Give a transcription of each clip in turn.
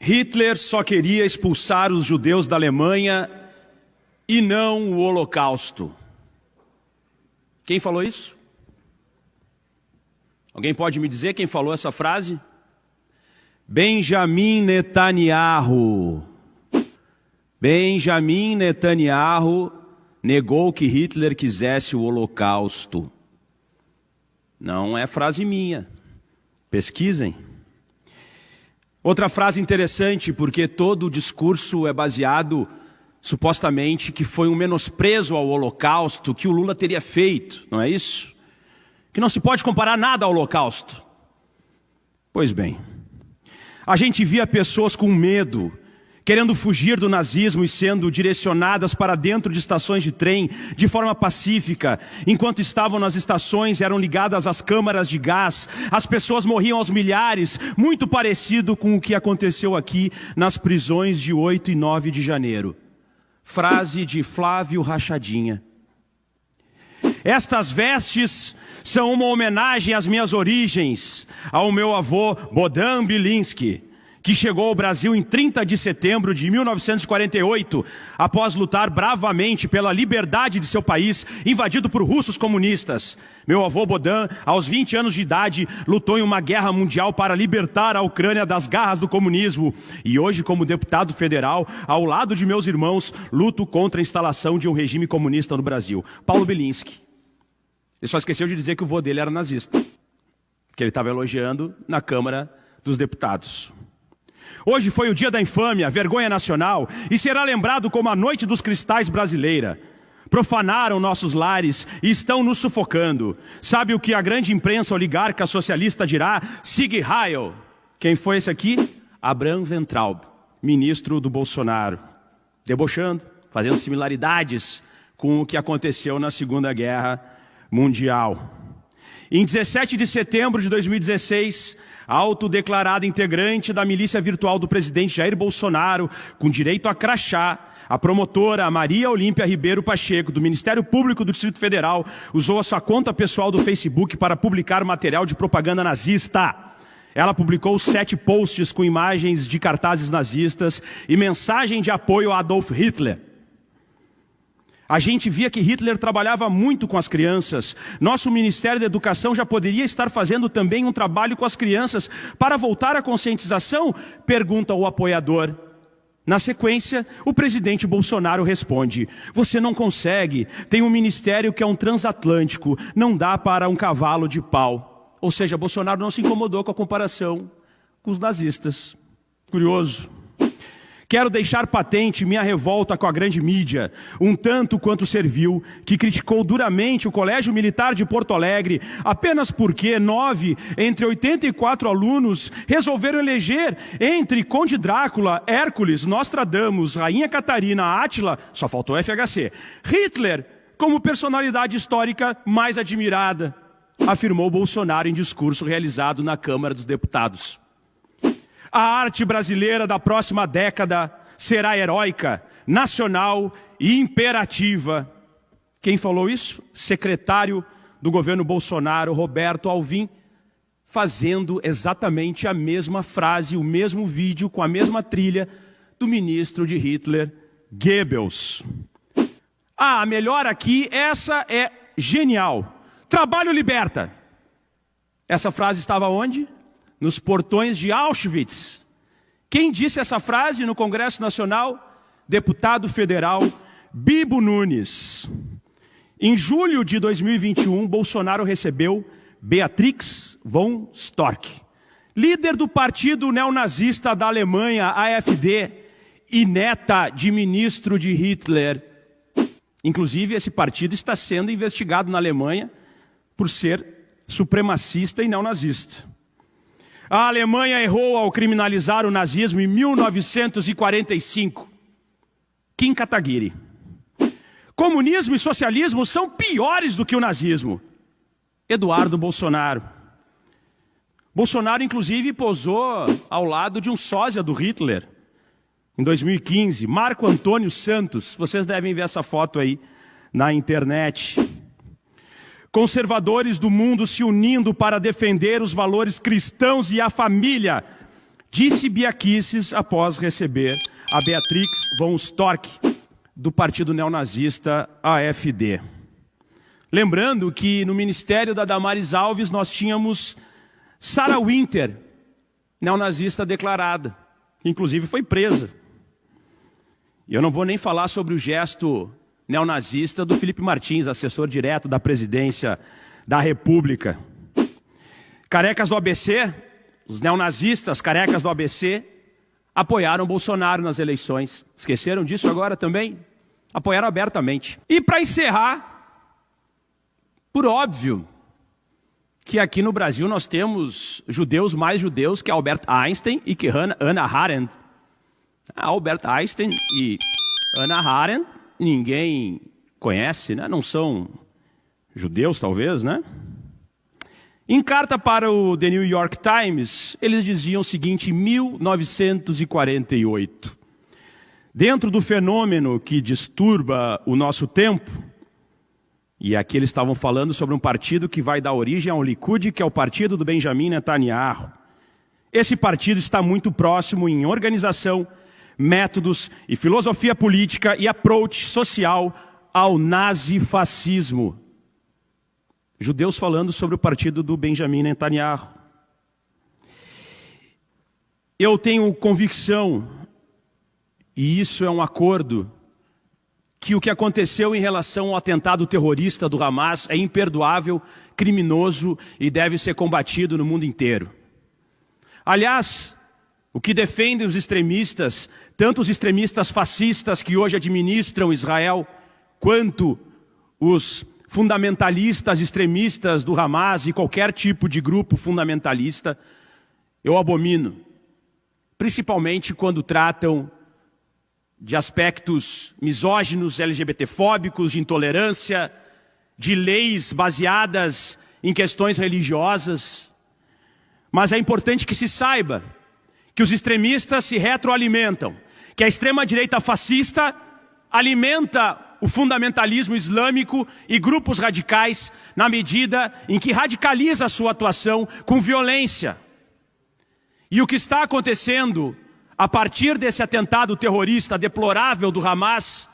Hitler só queria expulsar os judeus da Alemanha e não o Holocausto. Quem falou isso? Alguém pode me dizer quem falou essa frase? Benjamin Netanyahu. Benjamin Netanyahu negou que Hitler quisesse o Holocausto. Não é frase minha. Pesquisem. Outra frase interessante, porque todo o discurso é baseado, supostamente, que foi um menosprezo ao Holocausto que o Lula teria feito, não é isso? Que não se pode comparar nada ao Holocausto. Pois bem, a gente via pessoas com medo, querendo fugir do nazismo e sendo direcionadas para dentro de estações de trem de forma pacífica. Enquanto estavam nas estações, eram ligadas às câmaras de gás. As pessoas morriam aos milhares, muito parecido com o que aconteceu aqui nas prisões de 8 e 9 de janeiro. Frase de Flávio Rachadinha. Estas vestes são uma homenagem às minhas origens, ao meu avô Bohdan Bilinski, que chegou ao Brasil em 30 de setembro de 1948, após lutar bravamente pela liberdade de seu país, invadido por russos comunistas. Meu avô Bohdan, aos 20 anos de idade, lutou em uma guerra mundial para libertar a Ucrânia das garras do comunismo. E hoje, como deputado federal, ao lado de meus irmãos, luto contra a instalação de um regime comunista no Brasil. Paulo Bilinski. Ele só esqueceu de dizer que o vô dele era nazista, que ele estava elogiando na Câmara dos Deputados. Hoje foi o dia da infâmia, vergonha nacional, e será lembrado como a noite dos cristais brasileira. Profanaram nossos lares e estão nos sufocando. Sabe o que a grande imprensa oligarca socialista dirá? Sieg Heil. Quem foi esse aqui? Abraham Weintraub, ministro do Bolsonaro. Debochando, fazendo similaridades com o que aconteceu na Segunda Guerra Mundial. Em 17 de setembro de 2016... autodeclarada integrante da milícia virtual do presidente Jair Bolsonaro, com direito a crachá, a promotora Maria Olímpia Ribeiro Pacheco, do Ministério Público do Distrito Federal, usou a sua conta pessoal do Facebook para publicar material de propaganda nazista. Ela publicou 7 posts com imagens de cartazes nazistas e mensagem de apoio a Adolf Hitler. A gente via que Hitler trabalhava muito com as crianças. Nosso Ministério da Educação já poderia estar fazendo também um trabalho com as crianças para voltar à conscientização? Pergunta o apoiador. Na sequência, o presidente Bolsonaro responde: você não consegue, tem um ministério que é um transatlântico, não dá para um cavalo de pau. Ou seja, Bolsonaro não se incomodou com a comparação com os nazistas. Curioso. Quero deixar patente minha revolta com a grande mídia, um tanto quanto servil, que criticou duramente o Colégio Militar de Porto Alegre, apenas porque 9 entre 84 alunos resolveram eleger entre Conde Drácula, Hércules, Nostradamus, Rainha Catarina, Átila, só faltou FHC, Hitler como personalidade histórica mais admirada, afirmou Bolsonaro em discurso realizado na Câmara dos Deputados. A arte brasileira da próxima década será heróica, nacional e imperativa. Quem falou isso? Secretário do governo Bolsonaro, Roberto Alvim, fazendo exatamente a mesma frase, o mesmo vídeo com a mesma trilha do ministro de Hitler, Goebbels. Ah, melhor aqui, essa é genial. Trabalho liberta. Essa frase estava onde? Nos portões de Auschwitz. Quem disse essa frase no Congresso Nacional? Deputado federal Bibo Nunes. Em julho de 2021, Bolsonaro recebeu Beatrix von Storck, líder do partido neonazista da Alemanha, AfD, e neta de ministro de Hitler. Inclusive, esse partido está sendo investigado na Alemanha por ser supremacista e neonazista. A Alemanha errou ao criminalizar o nazismo em 1945. Kim Kataguiri. Comunismo e socialismo são piores do que o nazismo. Eduardo Bolsonaro. Bolsonaro, inclusive, posou ao lado de um sósia do Hitler. Em 2015, Marco Antônio Santos. Vocês devem ver essa foto aí na internet. Conservadores do mundo se unindo para defender os valores cristãos e a família, Disse Bia Kicis após receber a Beatrix von Storck, do partido neonazista AfD. Lembrando que no ministério da Damares Alves nós tínhamos Sarah Winter, neonazista declarada, que inclusive foi presa. E eu não vou nem falar sobre o gesto neonazista do Felipe Martins, assessor direto da presidência da República. Carecas do ABC, os neonazistas carecas do ABC, apoiaram Bolsonaro nas eleições. Esqueceram disso agora também? Apoiaram abertamente. E para encerrar, por óbvio, que aqui no Brasil nós temos judeus mais judeus que Albert Einstein e que Hannah Arendt. Albert Einstein e Hannah Arendt ninguém conhece, né? Não são judeus talvez, né? Em carta para o The New York Times, eles diziam o seguinte, em 1948. Dentro do fenômeno que disturba o nosso tempo, e aqui eles estavam falando sobre um partido que vai dar origem ao Likud, que é o partido do Benjamin Netanyahu. Esse partido está muito próximo em organização, métodos e filosofia política e approach social ao nazifascismo. Judeus falando sobre o partido do Benjamin Netanyahu. Eu tenho convicção, e isso é um acordo, que o que aconteceu em relação ao atentado terrorista do Hamas é imperdoável, criminoso e deve ser combatido no mundo inteiro. Aliás, o que defendem os extremistas, tanto os extremistas fascistas que hoje administram Israel, quanto os fundamentalistas extremistas do Hamas e qualquer tipo de grupo fundamentalista, eu abomino. Principalmente quando tratam de aspectos misóginos, LGBTfóbicos, de intolerância, de leis baseadas em questões religiosas. Mas é importante que se saiba que os extremistas se retroalimentam, que a extrema-direita fascista alimenta o fundamentalismo islâmico e grupos radicais na medida em que radicaliza a sua atuação com violência. E o que está acontecendo a partir desse atentado terrorista deplorável do Hamas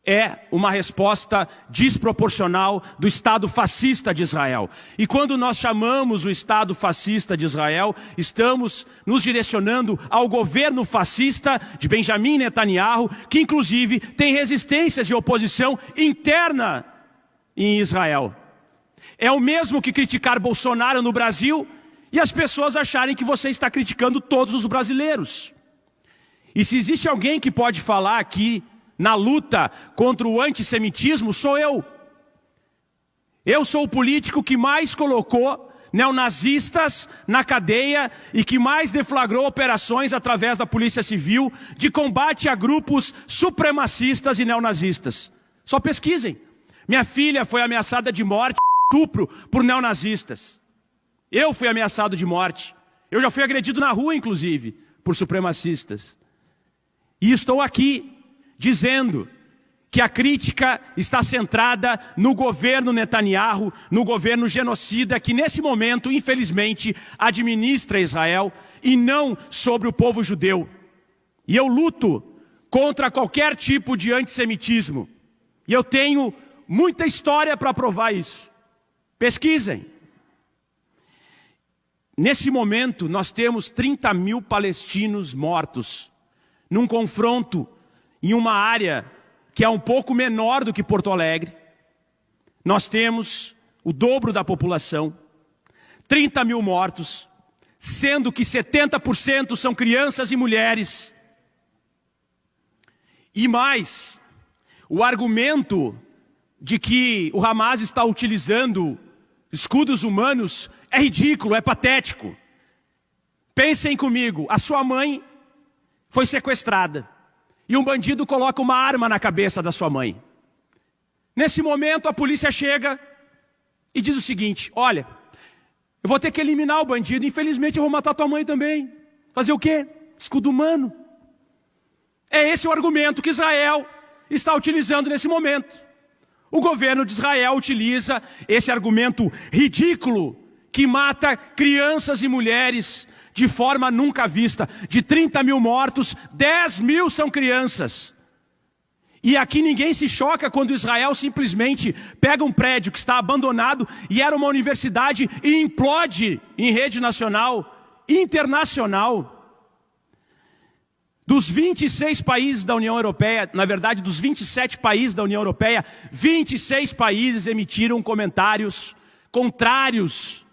é uma resposta desproporcional do Estado fascista de Israel. E quando nós chamamos o Estado fascista de Israel, estamos nos direcionando ao governo fascista de Benjamin Netanyahu, que inclusive tem resistências e oposição interna em Israel. É o mesmo que criticar Bolsonaro no Brasil e as pessoas acharem que você está criticando todos os brasileiros. E se existe alguém que pode falar aqui na luta contra o antissemitismo, sou eu. Eu sou o político que mais colocou neonazistas na cadeia e que mais deflagrou operações através da Polícia Civil de combate a grupos supremacistas e neonazistas. Só pesquisem. Minha filha foi ameaçada de morte, estupro, por neonazistas. Eu fui ameaçado de morte. Eu já fui agredido na rua, inclusive, por supremacistas. E estou aqui dizendo que a crítica está centrada no governo Netanyahu, no governo genocida que nesse momento, infelizmente, administra Israel e não sobre o povo judeu. E eu luto contra qualquer tipo de antissemitismo. E eu tenho muita história para provar isso. Pesquisem. Nesse momento, nós temos 30 mil palestinos mortos num confronto em uma área que é um pouco menor do que Porto Alegre. Nós temos o dobro da população, 30 mil mortos, sendo que 70% são crianças e mulheres. E mais, o argumento de que o Hamas está utilizando escudos humanos é ridículo, é patético. Pensem comigo, a sua mãe foi sequestrada e um bandido coloca uma arma na cabeça da sua mãe. Nesse momento a polícia chega e diz o seguinte: olha, eu vou ter que eliminar o bandido, infelizmente eu vou matar tua mãe também. Fazer o quê? Escudo humano. É esse o argumento que Israel está utilizando nesse momento. O governo de Israel utiliza esse argumento ridículo que mata crianças e mulheres de forma nunca vista. De 30 mil mortos, 10 mil são crianças. E aqui ninguém se choca quando Israel simplesmente pega um prédio que está abandonado e era uma universidade e implode em rede nacional, internacional. Dos 26 países da União Europeia, na verdade dos 27 países da União Europeia, 26 países emitiram comentários contrários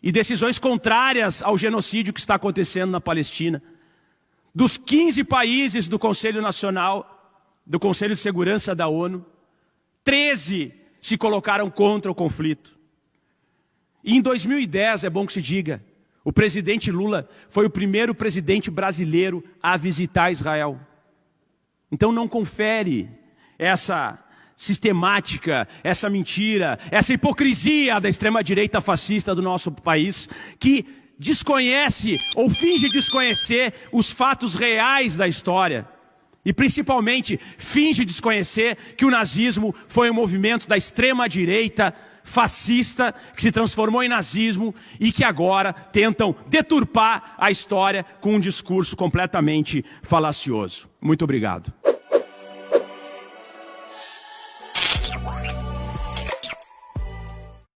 e decisões contrárias ao genocídio que está acontecendo na Palestina. Dos 15 países do Conselho Nacional, do Conselho de Segurança da ONU, 13 se colocaram contra o conflito. E em 2010, é bom que se diga, o presidente Lula foi o primeiro presidente brasileiro a visitar Israel. Então não confere essa sistemática, essa mentira, essa hipocrisia da extrema-direita fascista do nosso país, que desconhece ou finge desconhecer os fatos reais da história. E principalmente finge desconhecer que o nazismo foi um movimento da extrema-direita fascista que se transformou em nazismo e que agora tentam deturpar a história com um discurso completamente falacioso. Muito obrigado.